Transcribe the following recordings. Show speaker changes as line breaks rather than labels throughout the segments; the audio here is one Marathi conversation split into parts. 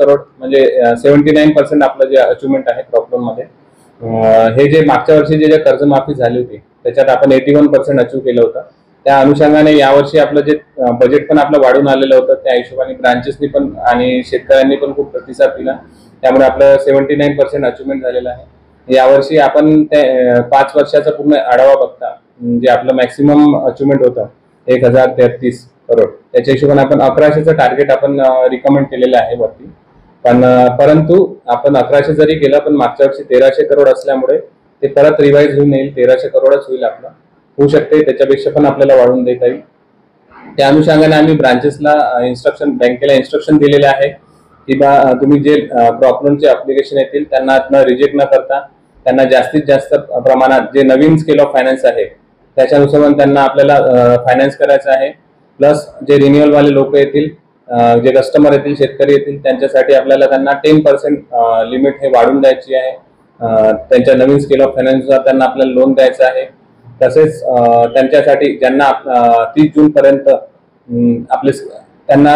करोड म्हणजे 79% आपलं जे अचिव्हमेंट आहे क्रॉप लोन मध्ये। हे जे मागच्या वर्षी जे कर्जमाफी झाली होती त्याच्यात आपण 81% अचीव्ह केलं होतं। त्या अनुषंगाने यावर्षी आपलं जे बजेट पण आपलं वाढून आलेलं होतं, त्या हिशोबाने ब्रांचेसनी पण आणि शेतकऱ्यांनी पण खूप प्रतिसाद दिला, त्यामुळे आपलं 79% अचिव्हमेंट झालेलं आहे। यावर्षी आपण ते 5 वर्षाचा पूर्ण आढावा बघता जे आपलं मॅक्सिमम अचिव्हमेंट होतं 1033 करोड, त्याच्या हिशोबाने आपण 1100चं टार्गेट आपण रिकमेंड केलेलं आहे वरती। पण परंतु आपण 1100 जरी केलं पण मागच्या वर्षी 1300 करोड असल्यामुळे ते परत रिवाइज होऊन येईल, 1300 करोडच होईल आपलं, होऊ शकते त्याच्यापेक्षा पण आपल्याला वाढवून देता येईल। त्या अनुषंगाने आम्ही ब्रांचेसला बँकेला इन्स्ट्रक्शन दिलेले आहे की बा तुम्ही जे क्रॉप लोनचे ऍप्लिकेशन येतील त्यांना रिजेक्ट न करता त्यांना जास्तीत जास्त प्रमाणात जे नवीन स्केल ऑफ फायनान्स आहे त्याच्यानुसार त्यांना आपल्याला फायनान्स करायचं आहे। प्लस जे रिन्युअल वाले लोक येतील, जे कस्टमर येतील, शेतकरी येतील, त्यांच्यासाठी आपल्याला त्यांना 10% लिमिट हे वाढून द्यायची आहे। त्यांच्या नवीन स्केल ऑफ फायनान्सनुसार त्यांना आपल्याला लोन द्यायचं आहे। तसेच त्यांच्यासाठी ज्यांना 30 जून पर्यंत आपले त्यांना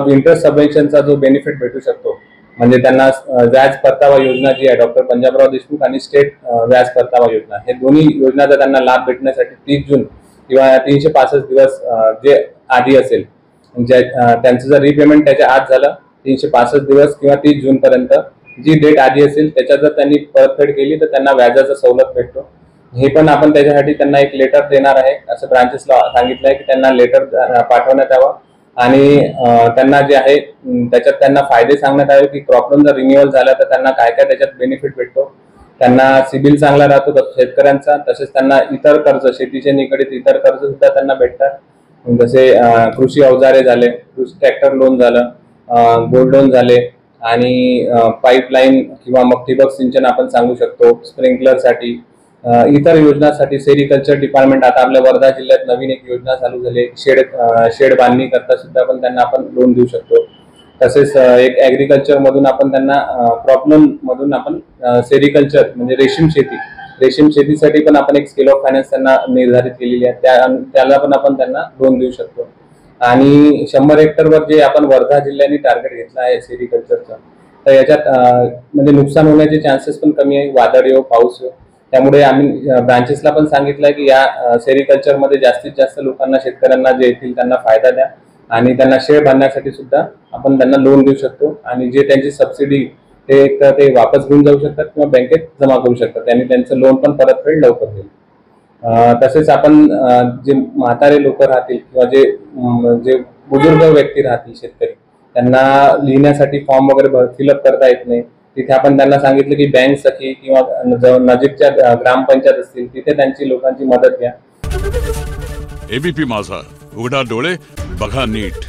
इंटरेस्ट सबवेन्शनचा जो बेनिफिट भेटू शकतो, म्हणजे त्यांना व्याज परतावा योजना जी आहे डॉक्टर पंजाबराव देशमुख आणि स्टेट व्याज परतावा योजना, हे दोन्ही योजनाचा त्यांना लाभ भेटण्यासाठी 30 जून किंवा 365 दिवस जे आधी असेल त्यांचं जर रिपेमेंट त्याच्या आत झालं 365 दिवस किंवा 30 जून पर्यंत जी डेट आधी असेल त्याच्यात जर त्यांनी परतफेड केली तर त्यांना व्याजाचा सवलत भेटतो। हे पण आपण त्याच्यासाठी त्यांना एक लेटर देणार आहे असं ब्रांचेसला सांगितलं आहे की त्यांना लेटर पाठवण्यात यावं आणि त्यांना जे आहे त्याच्यात त्यांना फायदे सांगण्यात यावे की क्रॉप लोन जर रिन्युअल झाला तर त्यांना काय काय त्याच्यात बेनिफिट भेटतो, त्यांना सिबिल चांगला राहतो शेतकऱ्यांचा, तसेच त्यांना इतर कर्ज शेतीचे निगडीत इतर कर्ज सुद्धा त्यांना भेटतात, जसे कृषी अवजारे झाले, ट्रॅक्टर लोन झालं, गोल्ड लोन झाले आणि पाईपलाईन किंवा मग ठिबक सिंचन आपण सांगू शकतो, स्प्रिंकलरसाठी, इतर योजनांसाठी सेरिकल्चर डिपार्टमेंट आता आपल्या वर्धा जिल्ह्यात नवीन एक योजना चालू झाली, शेड बांधणी करता सुद्धा पण त्यांना आपण लोन देऊ शकतो। तसेच एक ऍग्रिकल्चर मधून आपण त्यांना क्रॉप लोन मधून आपण सेरिकल्चर म्हणजे रेशीम शेतीसाठी पण आपण एक स्केल ऑफ फायनान्स त्यांना निर्धारित केलेली आहे, त्याला पण आपण त्यांना लोन देऊ शकतो। आणि 100 हेक्टरवर जे आपण वर्धा जिल्ह्याने टार्गेट घेतला आहे सेरिकल्चरचा, तर याच्यात म्हणजे नुकसान होण्याचे चान्सेस पण कमी आहे, वादळ येऊ पाऊस येऊ, त्यामुळे आम्ही ब्रांचेसला पण सांगितलंय की या सेरिकल्चर मध्ये जास्तीत जास्त लोकांना शेतकऱ्यांना जे येतील त्यांना फायदा द्या आणि त्यांना शेड बांधण्यासाठी सुद्धा आपण त्यांना लोन देऊ शकतो आणि जे त्यांची सबसिडी ते वापस घेऊन जाऊ शकतात किंवा बँकेत जमा करू शकतात, त्यांनी त्यांचं लोन पण परतफेड लवकर होईल। तसेच आपण जे म्हातारे लोक राहतील किंवा जे बुजुर्ग व्यक्ती राहतील शेतकरी, त्यांना लिहिण्यासाठी फॉर्म वगैरे फिलअप करता येत नाही, तिथे आपण त्यांना सांगितलं की बँक सखी किंवा नजीकच्या ग्रामपंचायत असतील तिथे त्यांची लोकांची मदत घ्या।
एबीपी माझा, उघडा डोळे बघा नीट।